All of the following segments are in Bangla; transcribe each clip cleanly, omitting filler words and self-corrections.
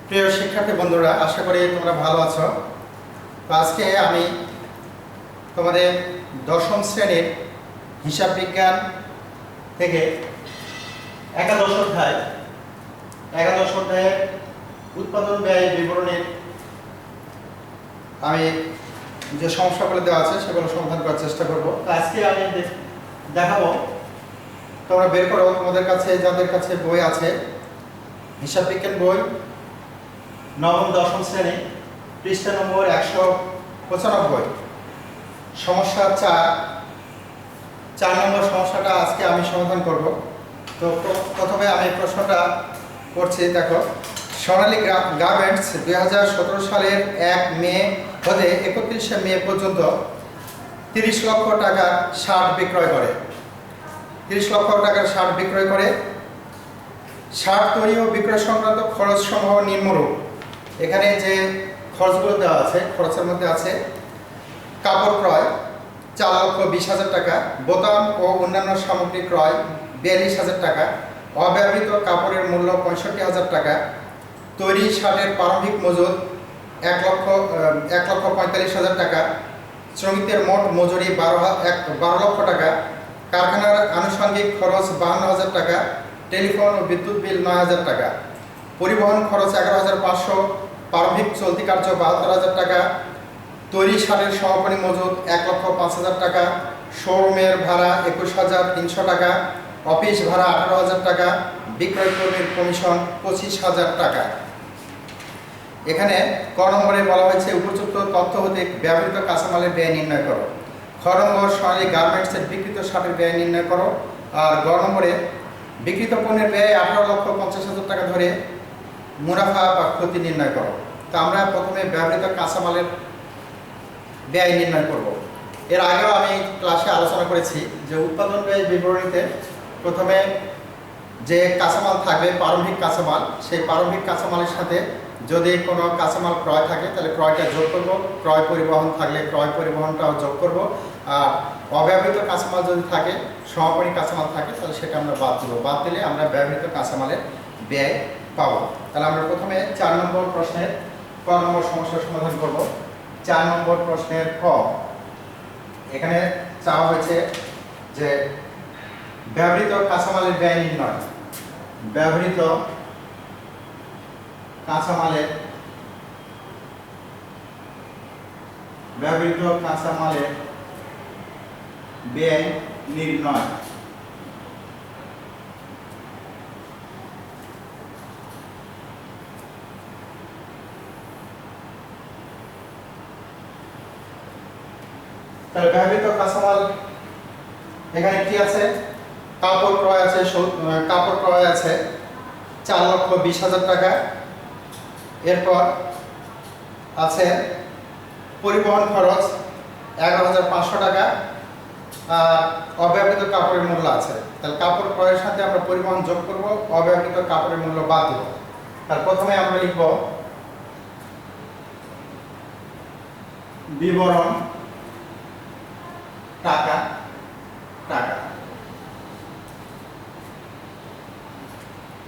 প্রিয় শিক্ষার্থী বন্ধুরা, আশা করি তোমরা ভালো আছো। তো আজকে আমি তোমাদের দশম শ্রেণীর হিসাব বিজ্ঞান থেকে একাদশ অধ্যায়ে উৎপাদন ব্যয় বিবরণীর আমি যে সমস্যাগুলো দেওয়া আছে সেগুলো সমাধান করার চেষ্টা করব। আজকে আমি দেখাবো, তোমরা বের করো তোমাদের কাছে যাদের কাছে বই আছে, হিসাব বিজ্ঞান বই নবম দশম শ্রেণী, পৃষ্ঠা নম্বর 195, সমস্যা 4 নম্বর সমস্যাটা আজকে আমি সমাধান করব। তো প্রথমে আমি প্রশ্নটা করছি, দেখো। সোনালী গার্মেন্টস 2017 সালের 1 মে হতে 31শে মে পর্যন্ত 30 লক্ষ টাকার শার্ট বিক্রয় করে। 30 লক্ষ টাকার শার্ট বিক্রয় করে। শার্ট তৈরি ও বিক্রয় সংক্রান্ত খরচ সমূহ নিম্নরূপ। এখানে যে খরচগুলো দেওয়া আছে, খরচের মধ্যে আছে কাপড় ক্রয় 4,20,000 টাকা, বোতাম ও অন্যান্য সামগ্রী ক্রয় 42,000 টাকা, অব্যবহৃত কাপড়ের মূল্য 65,000 টাকা, তৈরি শার্টের প্রারম্ভিক মজুদ 1,45,000 টাকা, শ্রমিকদের মোট মজুরি 12 লক্ষ টাকা, কারখানার আনুষঙ্গিক খরচ 52,000 টাকা, টেলিফোন ও বিদ্যুৎ বিল 9,000 টাকা, পরিবহন খরচ 11,500, প্রারম্ভিক চলতি কার্য 72,000 টাকা, তৈরি শার্টের সমাপনী মজুদ 1,05,000 টাকা, শোরুমের ভাড়া 21,300 টাকা, অফিস ভাড়া 18,000 টাকা, বিক্রয় কর্মীর কমিশন 25,000 টাকা। এখানে ক নম্বরে বলা হয়েছে উপযুক্ত তথ্য হতে ব্যবহৃত কাঁচামালের ব্যয় নির্ণয় করো। খ নম্বর সোনালী গার্মেন্টসের বিক্রিত শার্টের ব্যয় নির্ণয় করো। আর গ নম্বরে বিক্রিত পণ্যের ব্যয় 18,50,000 টাকা ধরে মুনাফা বা ক্ষতি নির্ণয় করো। তো আমরা প্রথমে ব্যবহৃত কাঁচামালের ব্যয় নির্ণয় করব। এর আগেও আমি ক্লাসে আলোচনা করেছি যে উৎপাদন ব্যয় বিবরণীতে প্রথমে যে কাঁচামাল থাকবে প্রারম্ভিক কাঁচামাল, সেই প্রারম্ভিক কাঁচামালের সাথে যদি কোনো কাঁচামাল ক্রয় থাকে তাহলে ক্রয়টা যোগ করব, ক্রয় পরিবহন থাকলে ক্রয় পরিবহনটাও যোগ করব, আর অব্যবহৃত কাঁচামাল যদি থাকে, সমাপনী কাঁচামাল থাকে, তাহলে সেটা আমরা বাদ দেবো। বাদ দিলে আমরা ব্যবহৃত কাঁচামালের ব্যয় পাবো। তাহলে আমরা প্রথমে 4 নম্বর প্রশ্নের ক নম্বর সমস্যার সমাধান করব। 4 নম্বর প্রশ্নের ক, এখানে চাওয়া হয়েছে যে ব্যবহৃত কাঁচামালের ব্যয় নির্ণয়। ব্যবহৃত কাঁচামালের ব্যয় নির্ণয়। তাহলে ব্যবহৃত কাঁচামাল এখানে কি আছে? কাপড় ক্রয় আছে 4,20,000 টাকা। এরপর আছে পরিবহন খরচ 11,500 টাকা, আর অব্যবহৃত কাপড়ের মূল্য আছে। তাহলে কাপড় ক্রয়ের সাথে আমরা পরিবহন যোগ করব, অব্যবহৃত কাপড়ের মূল্য বাদ দেব। তার প্রথমে আমরা লিখব বিবরণ টাকা।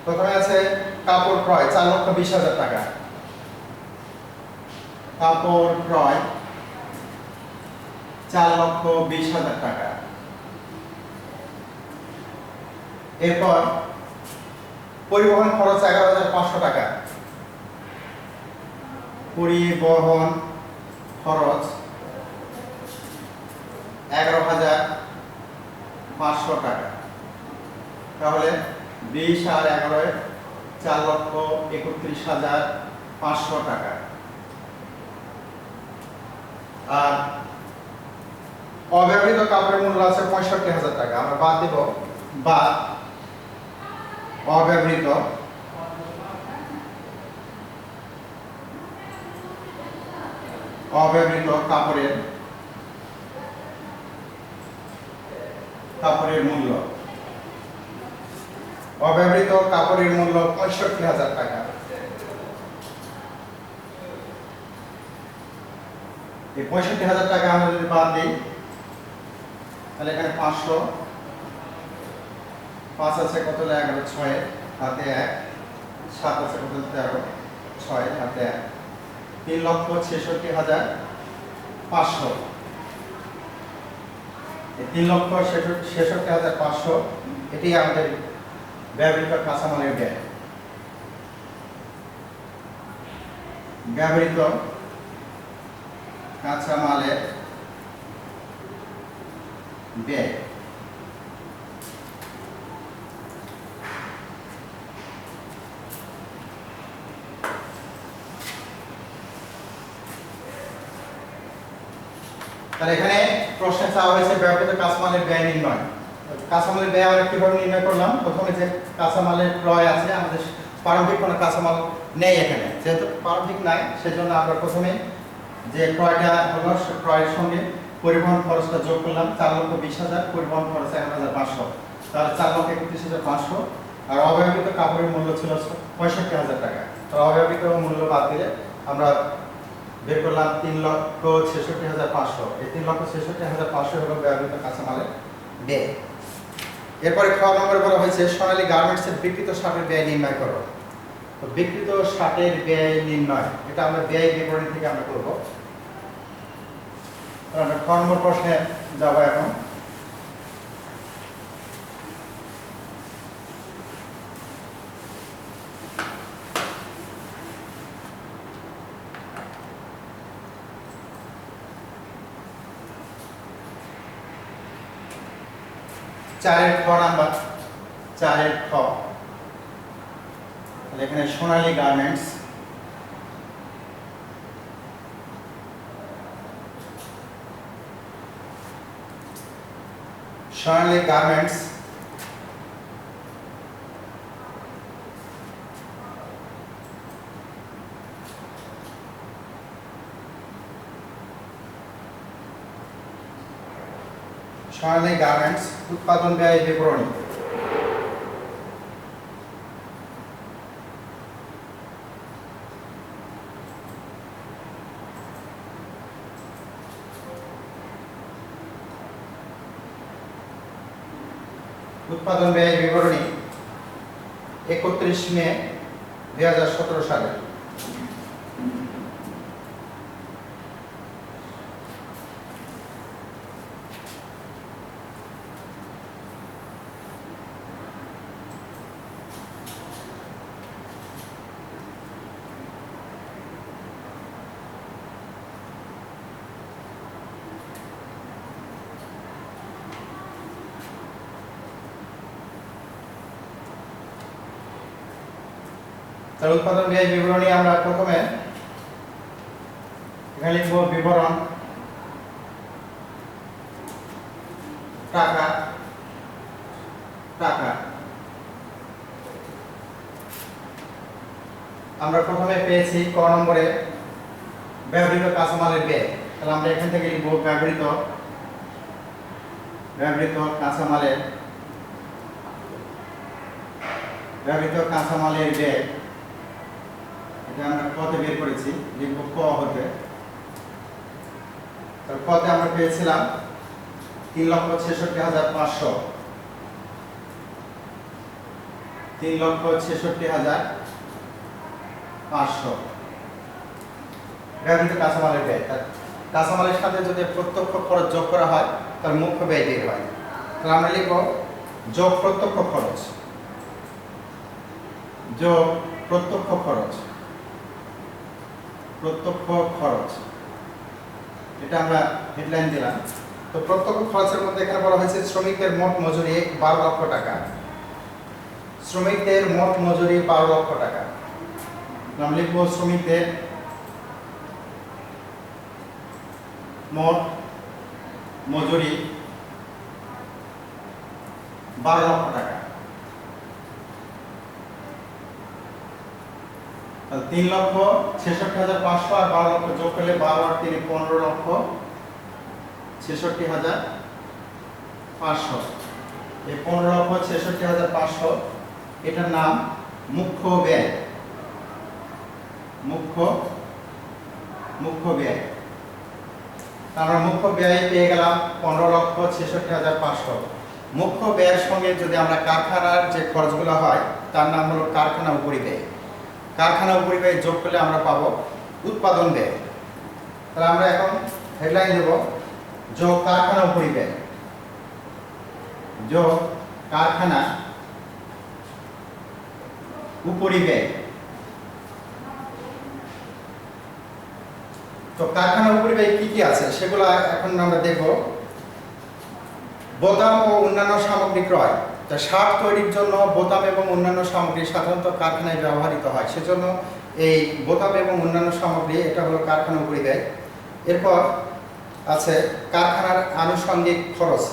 প্রথমে আছে কাপড় ক্রয় 4,20,000 টাকা। কাপড় ক্রয় 4,20,000 টাকা। এরপর পরিবহন খরচ 11,500 টাকা। পরিবহন খরচ 11,500 টাকা। তাহলে 20 আর 11 4,31,500 টাকা। আর অব্যবহৃত কাপড়ের মূল্য আছে 65,000 টাকা। আমরা বাদ দেব, বা অব্যবহৃত কাপড়ের মূল্য। অব্যবহৃত কাপড়ের মূল্য 65,000 টাকা। এই 65,000 টাকা আমরা যদি বাদ দিই তাহলে এখানে 500, 5 আছে কত হলো 11, 6 হাতে 1, 7 আছে কত 13, 3,66,500। এই 3,66,500 এটি আমাদের ব্যবহৃত কাঁচামালের ব্যয়। ব্যবহৃত কাঁচামালের ব্যয়। তাহলে এখানে প্রশ্নে চাওয়া হয়েছে ব্যবহৃত কাঁচামালের ব্যয় নির্ণয়। কাঁচামালের ব্যয় আমরা কিভাবে নির্ণয় করলাম? প্রথমে যে কাঁচামালের ক্রয় আছে, আমাদের প্রারম্ভিক কোনো কাঁচামাল নেই এখানে, যেহেতু প্রারম্ভিক নাই সেজন্য আমরা প্রথমে যে ক্রয়টা হলো সে ক্রয়ের সঙ্গে পরিবহন খরচটা যোগ করলাম। 4,20,000, পরিবহন খরচ 1,500, তাহলে 4,31,500। আর অব্যবহৃত কাপড়ের মূল্য ছিল 65,000 টাকা। তো অব্যবহৃত মূল্য বাদ দিলে আমরা বের করলাম 3,66,500। এই 3,66,500 হলো ব্যবহৃত কাঁচামালের ব্যয়। এরপরে খ নম্বরে বলা হয়েছে সোনালী গার্মেন্টসের বিক্রিত শার্টের ব্যয় নির্ণয় করো। তো বিক্রিত শার্টের ব্যয় নির্ণয়, এটা আমরা ব্যয় বিবরণী থেকে আমরা করব। আমরা খ নম্বর প্রশ্নে যাব এখন। চারের খ নাম্বার, চারের খ, এখানে সোনালী গার্মেন্টস সোনালী গার্মেন্টস সোনালী গার্মেন্টস উৎপাদন ব্যয় বিবরণী। উৎপাদন ব্যয় বিবরণী 31 মে 2017 সালে। তার উৎপাদন ব্যয় বিবরণী আমরা প্রথমে এখানে লিখব বিবরণ টাকা টাকা। আমরা প্রথমে পেয়েছি ক নম্বরে ব্যবহৃত কাঁচামালের ব্যয়। তাহলে আমরা এখান থেকে লিখব ব্যবহৃত কাঁচামালের ব্যয়। এটা আমরা কতে বের করেছি, লিখব ক হতে। তাহলে কতে আমরা পেয়েছিলাম 3,66,500। 3,66,500 ব্যবহৃত কাঁচামালের ব্যয়। কাঁচামালের সাথে যদি প্রত্যক্ষ খরচ যোগ করা হয় তার মুখ্য ব্যয় বের হয়। তাহলে আমরা লিখব যোগ প্রত্যক্ষ খরচ, যোগ প্রত্যক্ষ খরচ, এটা আমরা হেডলাইন দিলাম। তো প্রত্যক্ষ খরচের মধ্যে এখানে বলা হয়েছে শ্রমিকদের মোট মজুরি 12 লক্ষ টাকা। শ্রমিকদের মোট মজুরি 12 লক্ষ টাকা। আমরা লিখব শ্রমিকদের মোট মজুরি 12 লক্ষ টাকা। 3,66,500 আর 12 লক্ষ যোগ করলে 12 আর 3 15,66,500। এই 15,66,500 এটার নাম মুখ্য ব্যয়। মুখ্য ব্যয়। আমরা মুখ্য ব্যয় পেয়ে গেলাম 15,66,500। মুখ্য ব্যয়ের সঙ্গে যদি আমরা কারখানার যে খরচগুলো হয় তার নাম হলো কারখানা উপরিব্যয়। কারখানা উপরিব্যয় যোগ করলে আমরা পাবো উৎপাদন ব্যয়। তাহলে আমরা এখন হেডলাইন দেব যোগ কারখানা উপরিব্যয়, যোগ কারখানা উপরিব্যয়। তো কারখানা উপরিব্যয় কি কি আছে সেগুলো এখন আমরা দেখব। বোতাম ও অন্যান্য সামগ্রী ক্রয়, তা শার্ট তৈরির জন্য বোতাম এবং অন্যান্য সামগ্রী সাধারণত কারখানায় ব্যবহৃত হয়, সেজন্য এই বোতাম এবং অন্যান্য সামগ্রী এটা হলো কারখানা উপরিব্যয়। এরপর আছে কারখানার আনুষঙ্গিক খরচ,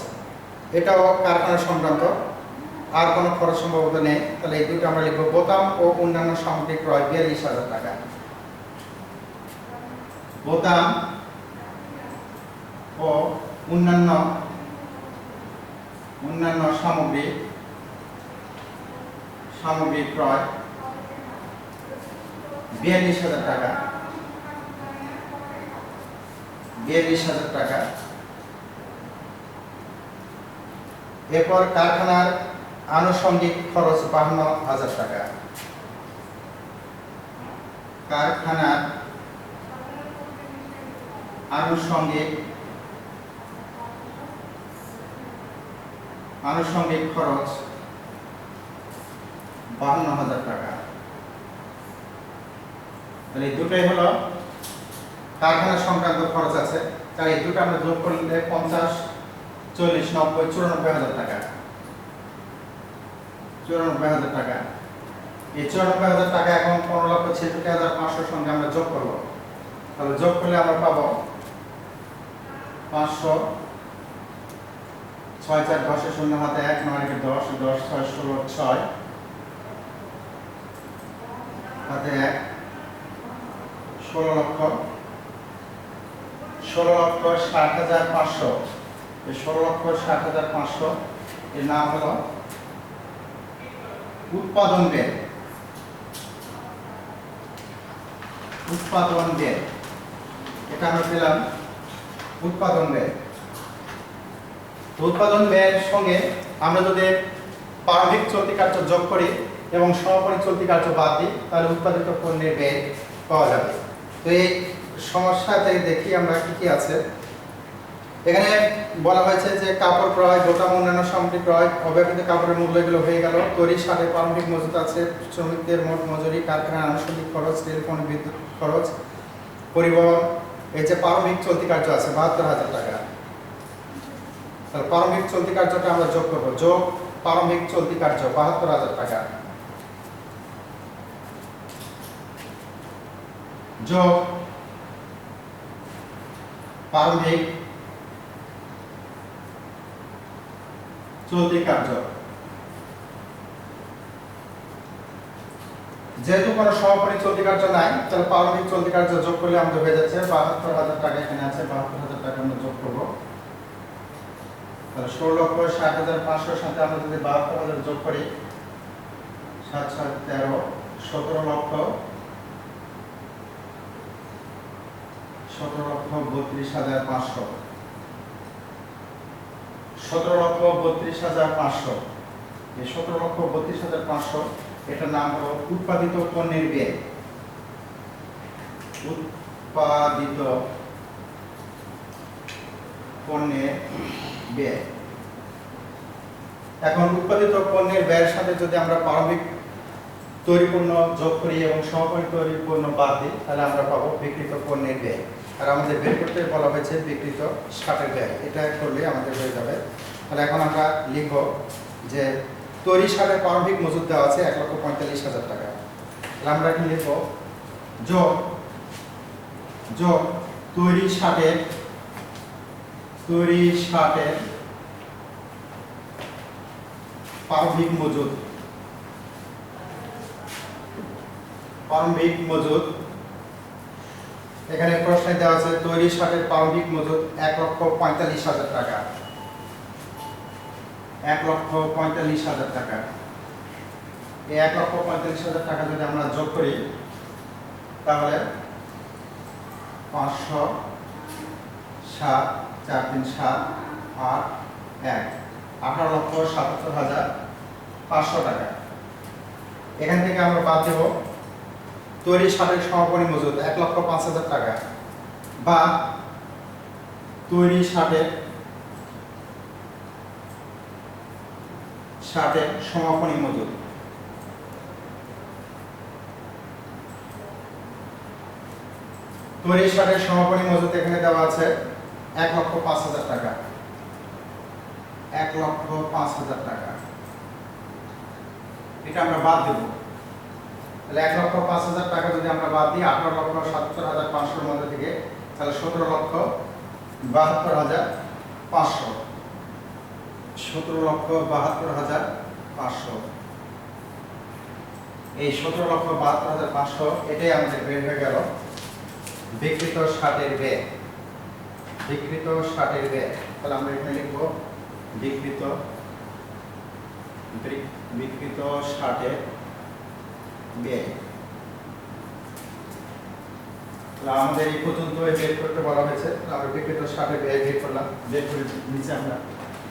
এটাও কারখানা সংক্রান্ত, আর কোনো খরচ সম্ভবত নেই। তাহলে এই দুটো আমরা লিখব। বোতাম ও অন্যান্য সামগ্রী ক্রয় 42,000 টাকা। বোতাম ও অন্যান্য সামগ্রী ক্রয় 42,000 টাকা। 42,000 টাকা। এরপর কারখানার আনুষঙ্গিক খরচ 52,000 টাকা। কারখানার আনুষঙ্গিক খরচ 52,000 টাকা। তাহলে এই দুটোই হলো কারখানা সংক্রান্ত খরচ আছে। তাহলে এই দুটো আমরা যোগ করলে 50, 40, 90, 94,000 টাকা। 94,000 টাকা। এই 94,000 টাকা এখন 15,66,500 সঙ্গে আমরা যোগ করব। তাহলে যোগ করলে আমরা পাবো 500, 6 4 10 0 হাতে 1 9 10 10 6 16 6 হাতে 1 16,60,500। এই 16,60,500 এর নাম হলো উৎপাদন ব্যয়। উৎপাদন ব্যয়, এটা আমরা পেলাম উৎপাদন ব্যয়। উৎপাদন ব্যয়ের সঙ্গে আমরা যদি প্রারম্ভিক চলতি কার্য যোগ করি এবং সমাপনী চলতি কার্য বাদ দিই তাহলে উৎপাদিত পণ্যের ব্যয় পাওয়া যাবে। তো এই সমস্যাতে দেখি আমরা কি কি আছে। এখানে বলা হয়েছে যে কাপড় ক্রয়, বোতাম অন্যান্য সামগ্রী ক্রয়, অব্যবহৃত কাপড়ের মূল্য এগুলো হয়ে গেল। তৈরি সারের প্রারম্ভিক মজুত আছে, শ্রমিকদের মোট মজুরি, কারখানার আনুষঙ্গিক খরচ, টেলিফোন বিদ্যুৎ খরচ, পরিবহন। এই যে প্রারম্ভিক চলতি কার্য আছে 72,000 টাকা। তাহলে প্রারম্ভিক চলতি কার্যটা আমরা যোগ করব। যোগ প্রারম্ভিক চলতি কার্য 72,000 টাকা। যোগ প্রারম্ভিক চলতি কার্য। যেহেতু কোনো সমাপনী চলতি কার্য নাই তাহলে প্রারম্ভিক চলতি কার্য যোগ করলে আমাদের হয়ে যাচ্ছে 72,000 টাকা। এখানে আছে 72,000 টাকা আমরা যোগ করব। তাহলে 16,60,500 সাথে আমরা যদি 72,000 যোগ করি 7 7 13 17,32,500। 17,32,500। এই 17,32,500 এটার নাম হলো উৎপাদিত পণ্যের ব্যয়। উৎপাদিত পণ্যের ব্যয়। এখন উৎপাদিত পণ্যের ব্যয়ের সাথে যদি আমরা প্রারম্ভিক তৈরি পণ্য যোগ করি এবং সমাপনী তৈরি পণ্য বাদ দিই তাহলে আমরা পাবো বিক্রিত পণ্যের ব্যয়। আর আমাদের বের করতে বলা হয়েছে বিক্রিত ষাটের ব্যয়। এটা করলে আমাদের হয়ে যাবে। তাহলে এখন আমরা লিখব যে তৈরি সারের প্রারম্ভিক মজুত দেওয়া আছে 1,45,000 টাকা। তাহলে আমরা কি লিখব? যোগ তৈরি সারের প্রারম্ভিক মজুত। এখানে প্রশ্নে দেওয়া আছে তৈরি সারের প্রারম্ভিক মজুত 1,45,000 টাকা। 1,45,000 টাকা। এই 1,45,000 টাকা যদি আমরা যোগ করি তাহলে 500 7 4 3 7 8 1 18,77,500 টাকা। এখান থেকে আমরা বাদ দেব তৈরি শার্টের সমাপনী মজুদ 1,05,000 টাকা, বা তৈরি শার্টের সমাপনী মজুদ তৈরি শার্টের সমাপনী মজুদ এখানে দেওয়া আছে 1,05,000 টাকা, 1,05,000 টাকা। এটা আমরা বাদ দেব। তাহলে 1,05,000 টাকা যদি আমরা বাদ দিই 18,77,500 এর মধ্যে থেকে, তাহলে 17,72,500, 17,72,500, এই 17,72,500 এটাই আমাদের বের হয়ে গেল বিক্রিত শার্টের ব্যয়। বিক্রিত শার্টের ব্যয়, তাহলে আমরা এখানে লিখব বিক্রিত শার্টের ব্যয়। আমাদের এই পর্যন্ত বের করতে বলা হয়েছে, আমরা বিক্রিত শার্টের ব্যয় বের করলাম। বের করে নিচে আমরা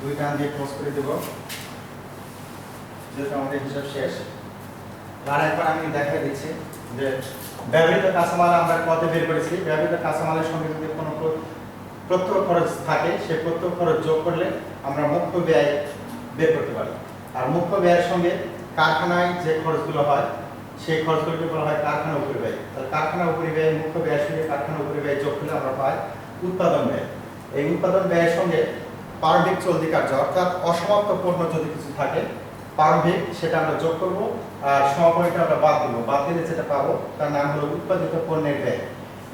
দুই টান দিয়ে ক্লোজ করে দেব, যেহেতু আমাদের হিসাব শেষ। আর একবার আমি দেখাই দিচ্ছি যে ব্যবহৃত কাঁচামাল আমরা কত বের করেছি। ব্যবহৃত কাঁচামালের সঙ্গে যদি কোনো প্রত্যক্ষ খরচ থাকে, সেই প্রত্যক্ষ খরচ যোগ করলে আমরা মুখ্য ব্যয় বের করতে পারি। আর মুখ্য ব্যয়ের সঙ্গে কারখানায় যে খরচগুলো হয় সেই খরচগুলোকে বলা হয় কারখানা উপরিব্যয়। তাহলে কারখানা উপরিব্যয় মুখ্য ব্যয়ের সঙ্গে কারখানা উপরিব্যয় যোগ করলে আমরা পাই উৎপাদন ব্যয়। এই উৎপাদন ব্যয়ের সঙ্গে প্রারম্ভিক চলতি কার্য অর্থাৎ অসমাপ্ত পণ্য যদি কিছু থাকে প্রারম্ভিক, সেটা আমরা যোগ করব, আর সমাপনীটা আমরা বাদ দেবো। বাদ দিলে যেটা পাবো তার নাম হলো উৎপাদিত পণ্যের ব্যয়।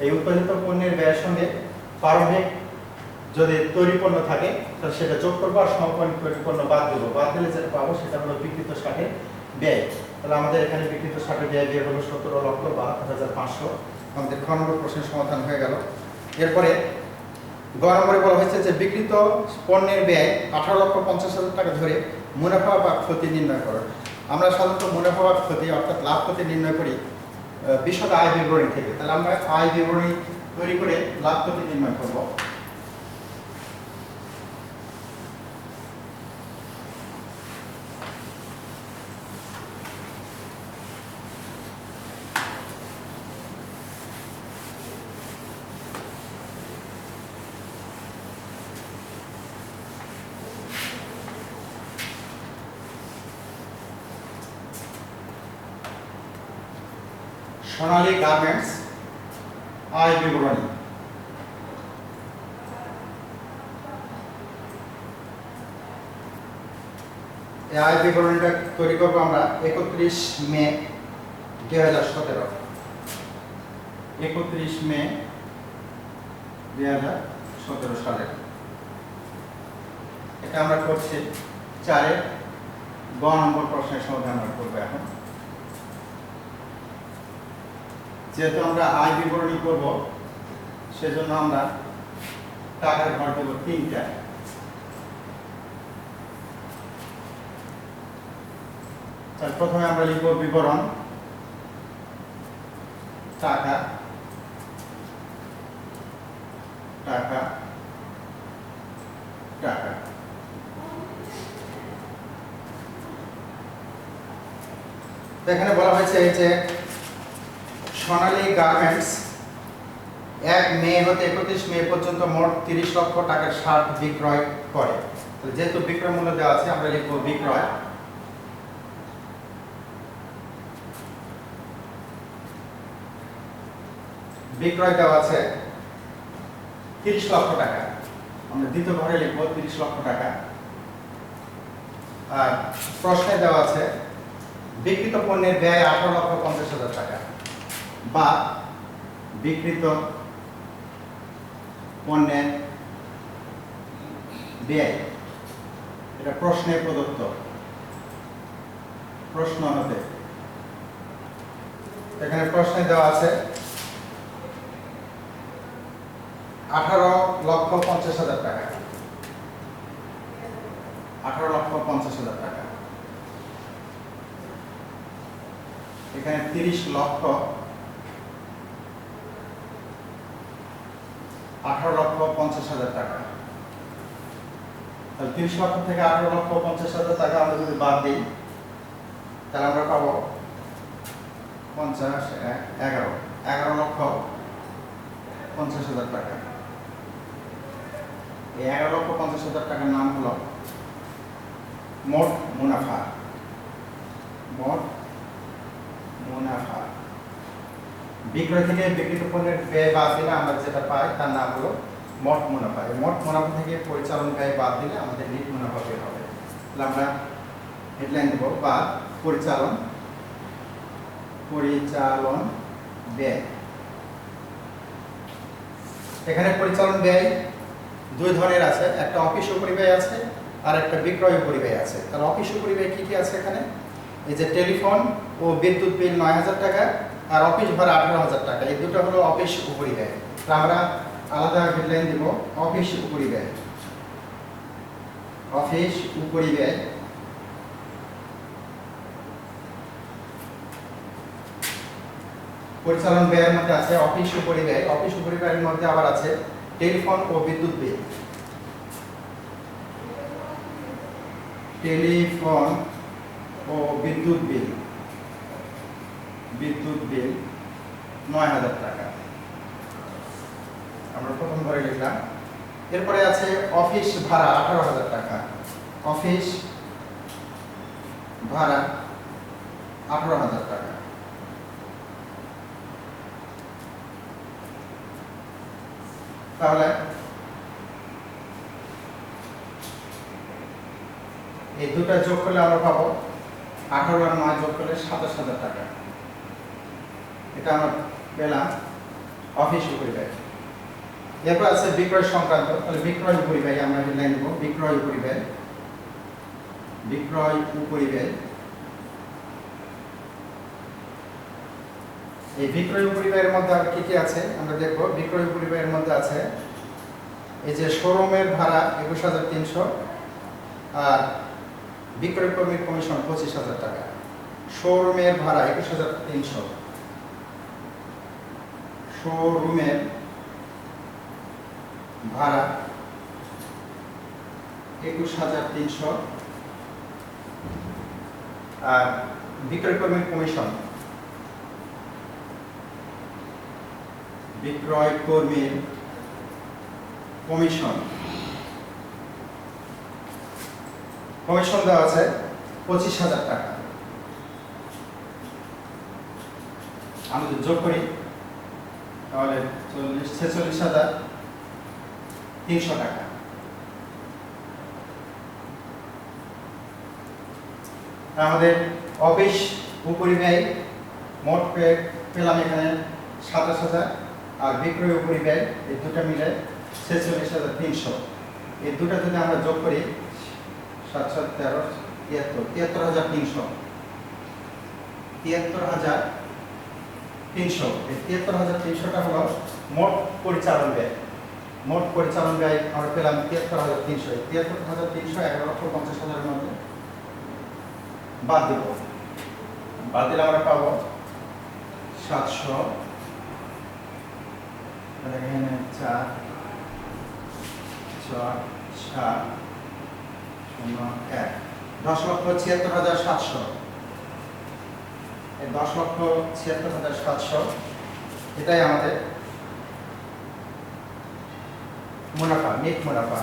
এই উৎপাদিত পণ্যের ব্যয়ের সঙ্গে প্রারম্ভিক যদি তৈরি পণ্য থাকে তাহলে সেটা যোগ করবো, আর সমাপনী তৈরি পণ্য বাদ দেবো। বাদ দিলে যেটা পাবো সেটা হলো বিক্রিত শার্টের ব্যয়। তাহলে আমাদের এখানে বিক্রিত শার্টের ব্যয় বের হলো 17,72,500। আমাদের খ নম্বর প্রশ্নের সমাধান হয়ে গেল। এরপরে গ নম্বরে বলা হয়েছে যে বিক্রিত পণ্যের ব্যয় 18,50,000 টাকা ধরে মুনাফা বা ক্ষতি নির্ণয় করো। আমরা সাধারণত মুনাফা বা ক্ষতি অর্থাৎ লাভ ক্ষতি নির্ণয় করি বিশদ আয় বিবরণী থেকে। তাহলে আমরা আয় বিবরণী তৈরি করে লাভ ক্ষতি নির্ণয় করব। সোনালী গার্মেন্টস আয় বিবরণী। এই আয় বিবরণীটা তৈরি করবো আমরা 31 মে 2017। 31 মে 2017 সালে। এটা আমরা করছি 4-এর গ নম্বর প্রশ্নের সমাধান করবো এখন। যেহেতু আমরা আয় বিবরণী করব সেজন্য আমরা টাকার ঘর দেব 3টা। তাহলে প্রথমে আমরা লিখব বিবরণ টাকা, টাকা, টাকা। এখানে বলা হয়েছে যে সোনালী গার্মেন্টস 1 মে হতে 31 মে পর্যন্ত মোট 30 লক্ষ টাকার শার্ট বিক্রয় করে। যেহেতু বিক্রয় মূল্য দেওয়া আছে আমরা লিখব বিক্রয়। বিক্রয় দেওয়া আছে 30 লক্ষ টাকা, আমরা দ্বিতীয় ঘরে লিখব 30 লক্ষ টাকা। আর প্রশ্নে দেওয়া আছে বিক্রিত পণ্যের ব্যয় 18,50,000 টাকা, বা বিক্রিত পণ্যের ব্যয়। এটা প্রশ্নে প্রদত্ত, প্রশ্ন হতে এখানে প্রশ্নে দেওয়া আছে 18,50,000 টাকা, 18,50,000 টাকা। এখানে 30 লক্ষ 18,50,000 টাকা। তাহলে 30 লক্ষ থেকে 18,50,000 টাকা আমরা যদি বাদ দিই তাহলে আমরা পাবো 50 11 11,50,000 টাকা। এই 11,50,000 টাকার নাম হলো মোট মুনাফা। মোট মুনাফা বিক্রয় থেকে বিক্রিত পণ্যের ব্যয় বাদ দিলে আমরা যেটা পাই তার নাম হলো মোট মুনাফা। এই মোট মুনাফা থেকে পরিচালন ব্যয় বাদ দিলে আমাদের নিট মুনাফা বের হবে। তাহলে আমরা হেডলাইন দেব বা পরিচালন ব্যয়। এখানে পরিচালন ব্যয় দুই ধরনের আছে, একটা অফিস পরিব্যয় আছে আর একটা বিক্রয় পরিব্যয় আছে। তাহলে অফিস পরিব্যয় কি কি আছে এখানে? এই যে টেলিফোন ও বিদ্যুৎ বিল 9,000 টাকা আর অফিস ভাড়া 18,000 টাকা, এই দুটো হলো অফিস উপরিব্যয়। আমরা আলাদা হেডলাইন দিব অফিস উপরিব্যয়। অফিস উপরিব্যয় পরিচালন ব্যয়ের মধ্যে আছে অফিস উপরিব্যয়। অফিস উপরিব্যয়ের মধ্যে আবার আছে টেলিফোন ও বিদ্যুৎ বিল। টেলিফোন ও বিদ্যুৎ বিল 9,000 টাকা আমরা প্রথম ধরে লিখলাম। এরপরে আছে অফিস ভাড়া 18,000 টাকা। অফিস ভাড়া 18,000 টাকা। তাহলে এই দুটা যোগ করলে আমরা পাবো 18 আর 9 যোগ করলে 27,000 টাকা। এটা আমরা পেলাম অফিস উপরিব্যয়। এরপর আছে বিক্রয় সংক্রান্ত। তাহলে বিক্রয় উপরিব্যয় আমরা হেডলাইন দেব বিক্রয় উপরিব্যয়। বিক্রয় উপরিব্যয় এই বিক্রয় উপরিব্যয়ের মধ্যে আর কি কি আছে আমরা দেখব। বিক্রয় উপরিব্যয়ের মধ্যে আছে এই যে শোরুমের ভাড়া 21,300 আর বিক্রয় কর্মীর কমিশন 25,000 টাকা। শোরুমের ভাড়া 21,300, শোরুমের ভাড়া 21,300 আর বিক্রয় কর্মীর কমিশন, বিক্রয় কর্মীর কমিশন দেওয়া আছে 25,000 টাকা। আমি যদি যোগ করি তাহলে 46,300 টাকা। আমাদের অফিস উপরিব্যয় মোট পেলাম এখানে 27,000 আর বিক্রয় উপরিব্যয় এই দুটো মিলে 46,300। এই দুটো যদি আমরা যোগ করি 7 7 13 73,300। 73,300 এই 73,300টা হলো মোট পরিচালন ব্যয়। মোট পরিচালন ব্যয় আমরা পেলাম 73,300। 73,300 11,50,000 মধ্যে বাদ দেব। বাদ দিলে আমরা পাবো 700 এখানে 4 6 7 0 1 10,76,700। এই 10,76,700 এটাই আমাদের মুনাফা, নেট মুনাফা।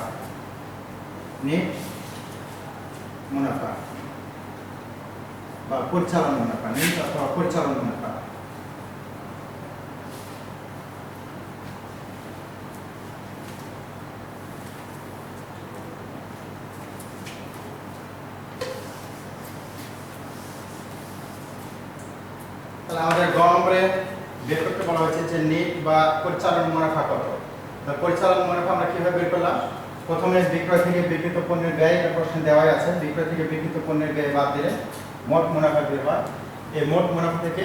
নেট মুনাফা বা পরিচালন মুনাফা, নেট অথবা পরিচালন মুনাফা। তাহলে আমাদের গ নম্বরে বের করতে বলা হয়েছে যে নেট বা পরিচালন মুনাফা কত। পরিচালন মুনাফা আমরা কিভাবে বের করলাম? প্রথমে বিক্রয় থেকে বিক্রিত পণ্যের ব্যয় এটা প্রশ্নে দেওয়াই আছে। বিক্রয় থেকে বিক্রিত পণ্যের ব্যয় বাদ দিলে মোট মুনাফা বের হয়। এই মোট মুনাফা থেকে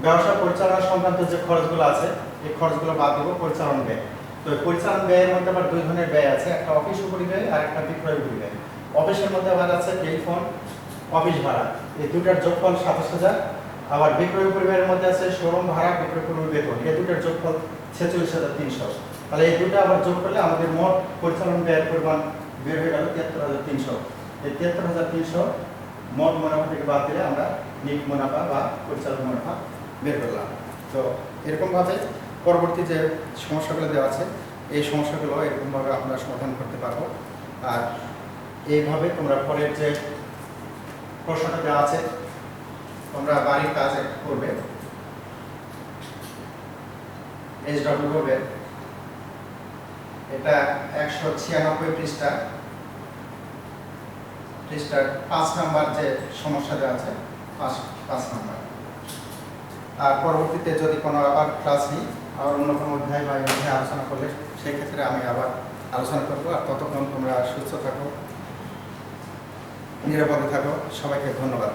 ব্যবসা পরিচালনা সংক্রান্ত যে খরচগুলো আছে এই খরচগুলো বাদ দেবো পরিচালন ব্যয়। তো পরিচালন ব্যয়ের মধ্যে আবার দুই ধরনের ব্যয় আছে, একটা অফিস উপরিব্যয় আর একটা বিক্রয় উপরিব্যয়। অফিসের মধ্যে আবার আছে টেলিফোন, অফিস ভাড়া, এই দুটার যোগফল 27,000। আবার বিক্রয় উপরিব্যয়ের মধ্যে আছে শোরুম ভাড়া, বিক্রয় কর্মীর বেতন, এই দুটার যোগফল 46,300। তাহলে এই দুটো আবার যোগ করলে আমাদের মোট পরিচালন ব্যয়ের পরিমাণ বের হয়ে গেল 73,300। এই 73,300 মোট মুনাফা থেকে বাদ দিলে আমরা নিট মুনাফা বা পরিচালক মুনাফা বের করলাম। তো এরকমভাবে পরবর্তী যে সমস্যাগুলো দেওয়া আছে এই সমস্যাগুলো এরকমভাবে আমরা সমাধান করতে পারবো। আর এইভাবে তোমরা পরের যে প্রশ্নটা দেওয়া আছে তোমরা বাড়ির কাজ করবে, SW করবে। এটা 196 পৃষ্ঠার 5 নাম্বার যে সমস্যা দেওয়া আছে 5 নাম্বার। আর পরবর্তীতে যদি কোনো আবার ক্লাস নিই আবার অন্য কোনো অধ্যায় বা অধ্যায় আলোচনা করলে সেই ক্ষেত্রে আমি আবার আলোচনা করবো। আর ততক্ষণ তোমরা সুস্থ থাকো, নিরাপদে থাকো। সবাইকে ধন্যবাদ।